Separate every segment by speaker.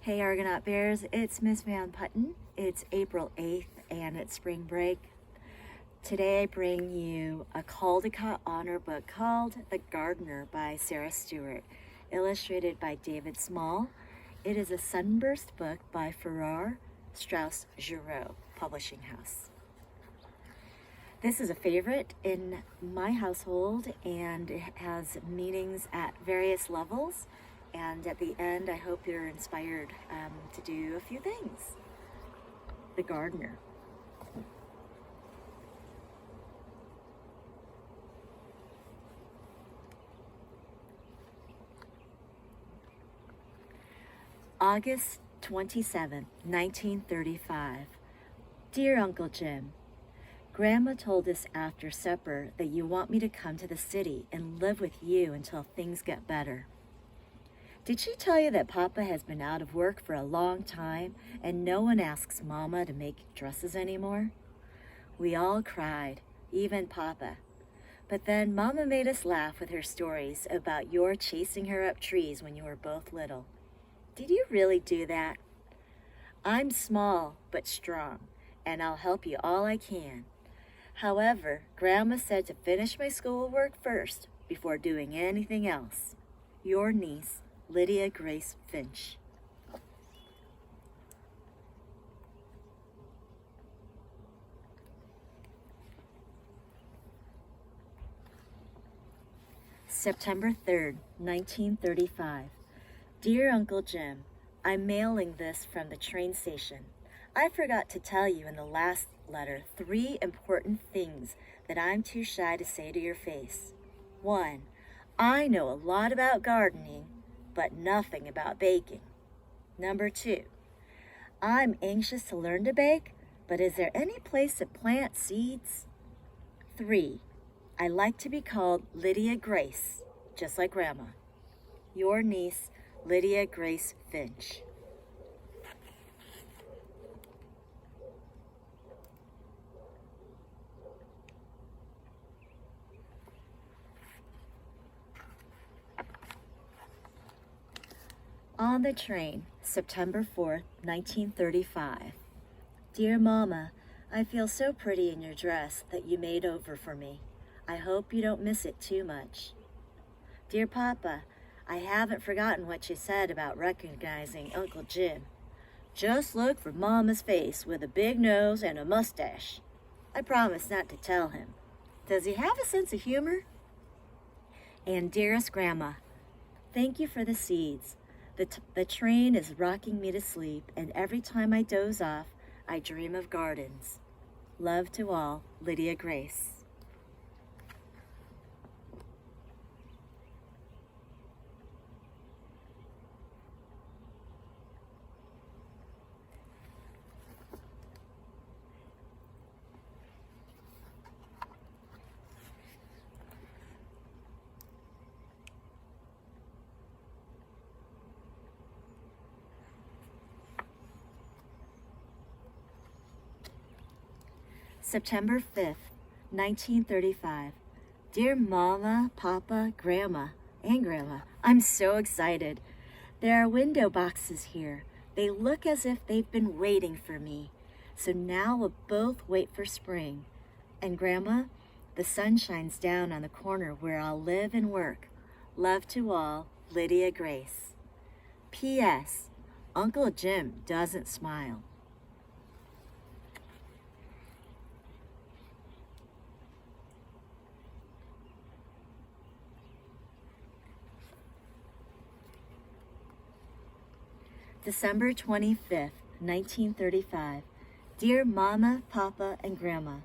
Speaker 1: Hey Argonaut Bears, it's Miss Van Putten. It's April 8th and it's spring break. Today I bring you a Caldecott honor book called The Gardener by Sarah Stewart, illustrated by David Small. It is a Sunburst book by Farrar, Straus, Giroux publishing house. This is a favorite in my household and it has meanings at various levels. And at the end, I hope you're inspired to do a few things. The Gardener. August 27, 1935. Dear Uncle Jim, Grandma told us after supper that you want me to come to the city and live with you until things get better. Did she tell you that Papa has been out of work for a long time and no one asks Mama to make dresses anymore? We all cried, even Papa. But then Mama made us laugh with her stories about your chasing her up trees when you were both little. Did you really do that? I'm small but strong, and I'll help you all I can. However, Grandma said to finish my schoolwork first before doing anything else. Your niece, Lydia Grace Finch. September 3rd, 1935. Dear Uncle Jim, I'm mailing this from the train station. I forgot to tell you in the last letter 3 important things that I'm too shy to say to your face. 1. I know a lot about gardening, but nothing about baking. Number 2, I'm anxious to learn to bake, but is there any place to plant seeds? 3, I like to be called Lydia Grace, just like Grandma. Your niece, Lydia Grace Finch. On the train, September 4th, 1935. Dear Mama, I feel so pretty in your dress that you made over for me. I hope you don't miss it too much. Dear Papa, I haven't forgotten what you said about recognizing Uncle Jim. Just look for Mama's face with a big nose and a mustache. I promise not to tell him. Does he have a sense of humor? And dearest Grandma, thank you for the seeds. The train is rocking me to sleep, and every time I doze off, I dream of gardens. Love to all, Lydia Grace. September 5th, 1935. Dear Mama, Papa, Grandma, and Grandma, I'm so excited. There are window boxes here. They look as if they've been waiting for me. So now we'll both wait for spring. And Grandma, the sun shines down on the corner where I'll live and work. Love to all, Lydia Grace. P.S. Uncle Jim doesn't smile. December 25th, 1935. Dear Mama, Papa, and Grandma,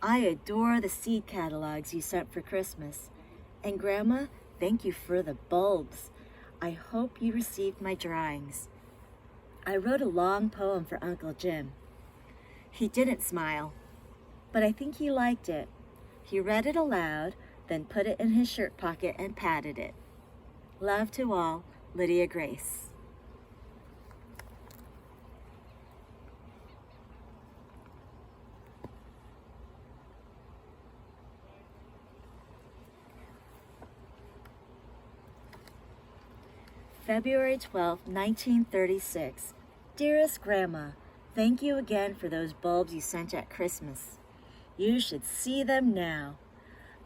Speaker 1: I adore the seed catalogs you sent for Christmas. And Grandma, thank you for the bulbs. I hope you received my drawings. I wrote a long poem for Uncle Jim. He didn't smile, but I think he liked it. He read it aloud, then put it in his shirt pocket and patted it. Love to all, Lydia Grace. February 12, 1936. Dearest Grandma, thank you again for those bulbs you sent at Christmas. You should see them now.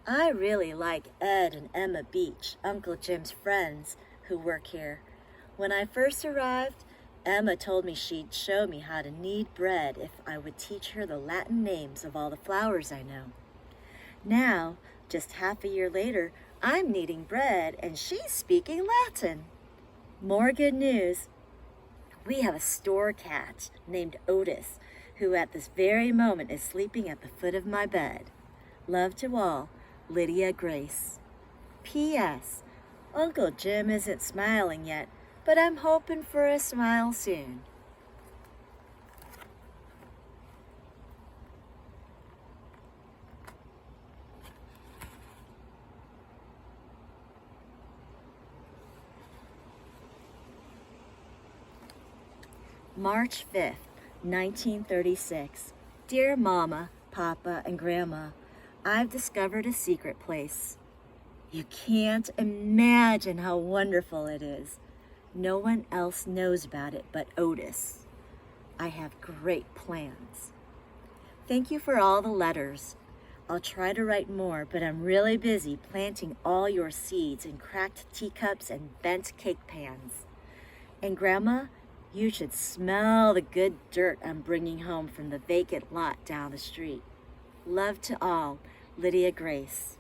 Speaker 1: I really like Ed and Emma Beach, Uncle Jim's friends who work here. When I first arrived, Emma told me she'd show me how to knead bread if I would teach her the Latin names of all the flowers I know. Now, just half a year later, I'm kneading bread and she's speaking Latin. More good news. We have a store cat named Otis, who at this very moment is sleeping at the foot of my bed. Love to all, Lydia Grace. P.S. Uncle Jim isn't smiling yet, but I'm hoping for a smile soon. March 5th, 1936. Dear Mama, Papa, and Grandma, I've discovered a secret place. You can't imagine how wonderful it is. No one else knows about it but Otis. I have great plans. Thank you for all the letters. I'll try to write more, but I'm really busy planting all your seeds in cracked teacups and bent cake pans. And Grandma, you should smell the good dirt I'm bringing home from the vacant lot down the street. Love to all, Lydia Grace.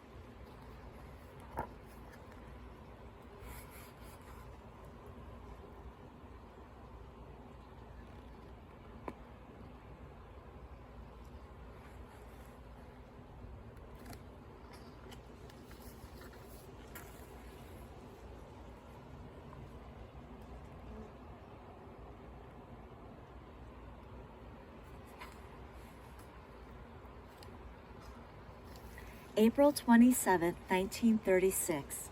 Speaker 1: April 27, 1936.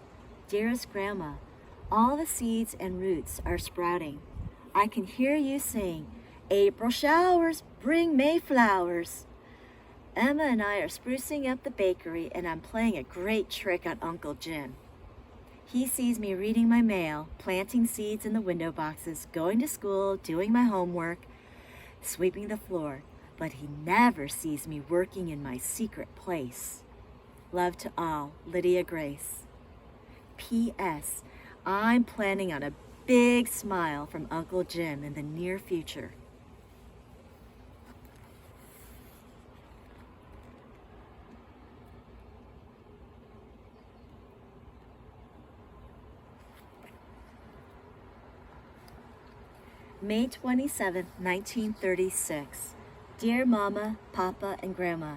Speaker 1: Dearest Grandma, all the seeds and roots are sprouting. I can hear you saying, April showers bring May flowers. Emma and I are sprucing up the bakery, and I'm playing a great trick on Uncle Jim. He sees me reading my mail, planting seeds in the window boxes, going to school, doing my homework, sweeping the floor, but he never sees me working in my secret place. Love to all, Lydia Grace. P.S. I'm planning on a big smile from Uncle Jim in the near future. May 27, 1936. Dear Mama, Papa, and Grandma,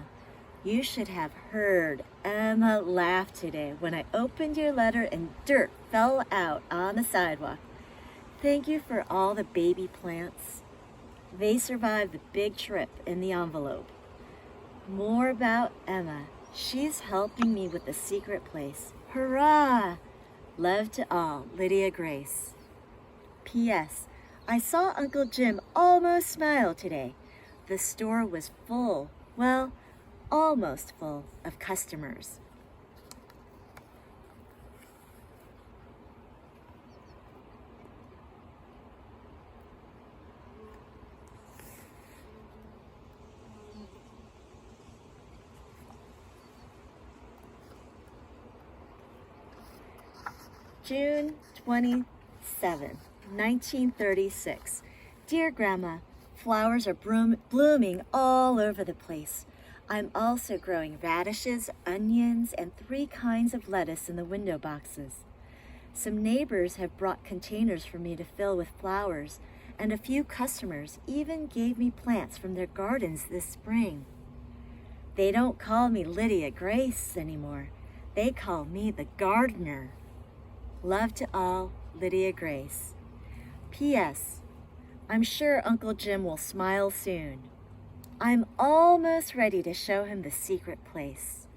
Speaker 1: you should have heard Emma laugh today when I opened your letter and dirt fell out on the sidewalk. Thank you for all the baby plants. They survived the big trip in the envelope. More about Emma. She's helping me with the secret place. Hurrah! Love to all, Lydia Grace. P.S. I saw Uncle Jim almost smile today. The store was full. Well, almost full of customers. June 27, 1936. Dear Grandma, flowers are blooming all over the place. I'm also growing radishes, onions, and 3 kinds of lettuce in the window boxes. Some neighbors have brought containers for me to fill with flowers, and a few customers even gave me plants from their gardens this spring. They don't call me Lydia Grace anymore. They call me the gardener. Love to all, Lydia Grace. P.S. I'm sure Uncle Jim will smile soon. I'm almost ready to show him the secret place.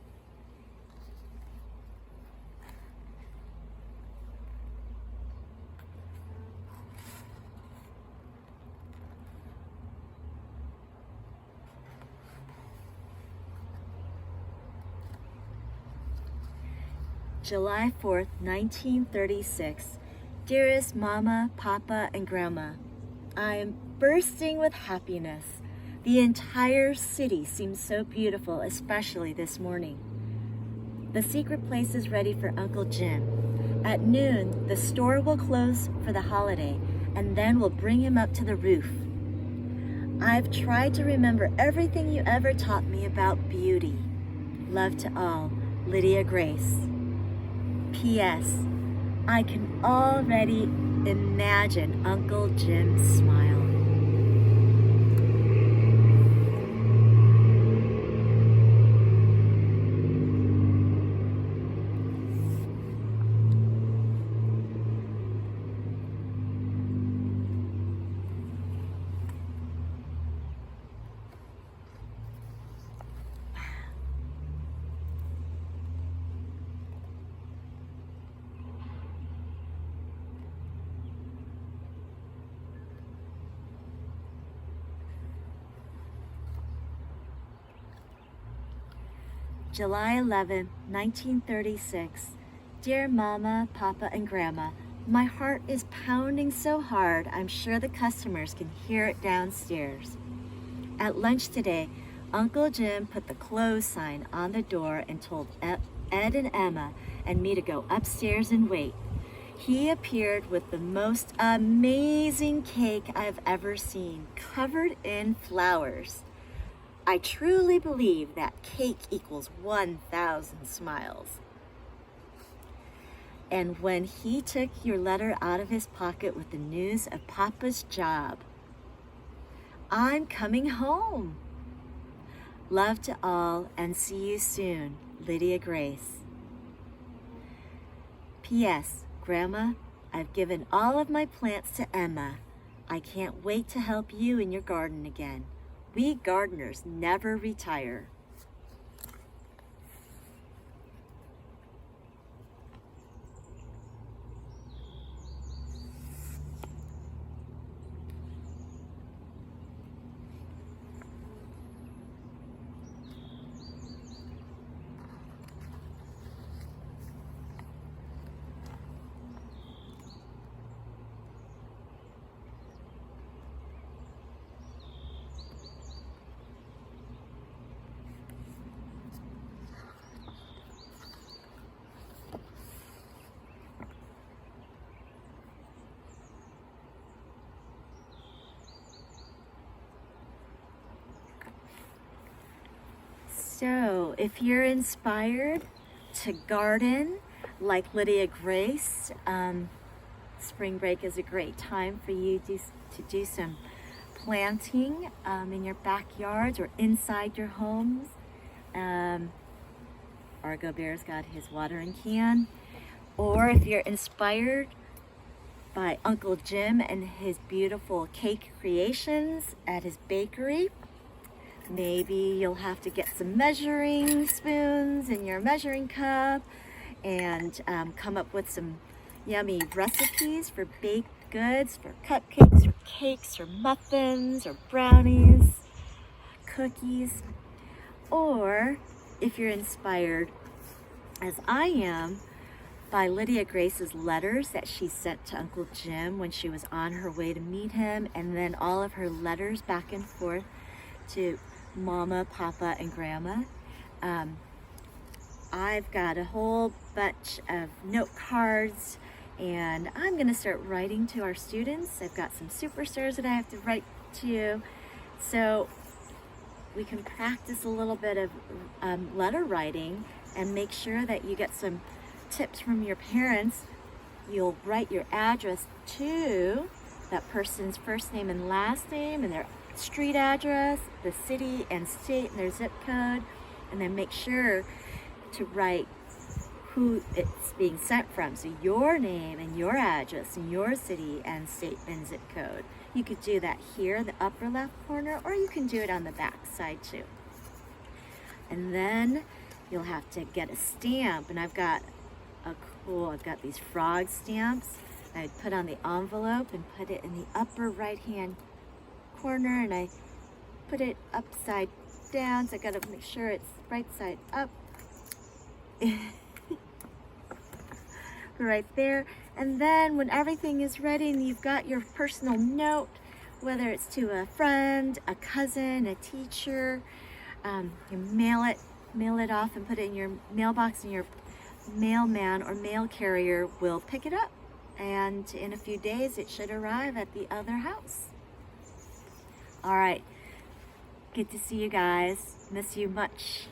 Speaker 1: July 4th, 1936. Dearest Mama, Papa, and Grandma, I am bursting with happiness. The entire city seems so beautiful, especially this morning. The secret place is ready for Uncle Jim. At noon, the store will close for the holiday, and then we'll bring him up to the roof. I've tried to remember everything you ever taught me about beauty. Love to all, Lydia Grace. P.S. I can already imagine Uncle Jim's smile. July 11, 1936. Dear Mama, Papa, and Grandma, my heart is pounding so hard I'm sure the customers can hear it downstairs. At lunch today, Uncle Jim put the close sign on the door and told Ed and Emma and me to go upstairs and wait. He appeared with the most amazing cake I've ever seen, covered in flowers. I truly believe that cake equals 1,000 smiles. And when he took your letter out of his pocket with the news of Papa's job, I'm coming home. Love to all and see you soon, Lydia Grace. P.S. Grandma, I've given all of my plants to Emma. I can't wait to help you in your garden again. We gardeners never retire. So, if you're inspired to garden like Lydia Grace, spring break is a great time for you to do some planting in your backyards or inside your homes. Argo Bear's got his watering can. Or if you're inspired by Uncle Jim and his beautiful cake creations at his bakery, maybe you'll have to get some measuring spoons in your measuring cup and come up with some yummy recipes for baked goods, for cupcakes, or cakes, or muffins, or brownies, cookies. Or if you're inspired, as I am, by Lydia Grace's letters that she sent to Uncle Jim when she was on her way to meet him, and then all of her letters back and forth to Mama, Papa, and Grandma. I've got a whole bunch of note cards, and I'm going to start writing to our students. I've got some superstars that I have to write to, so we can practice a little bit of letter writing and make sure that you get some tips from your parents. You'll write your address to that person's first name and last name and their street address, the city and state and their zip code, and then make sure to write who it's being sent from. So your name and your address and your city and state and zip code. You could do that here in the upper left corner, or you can do it on the back side too. And then you'll have to get a stamp, and I've got these frog stamps I'd put on the envelope and put it in the upper right hand corner, and I put it upside down, so I gotta make sure it's right side up. right there. And then when everything is ready and you've got your personal note, whether it's to a friend, a cousin, a teacher, you mail it off and put it in your mailbox, and your mailman or mail carrier will pick it up. And in a few days, it should arrive at the other house. All right. Good to see you guys. Miss you much.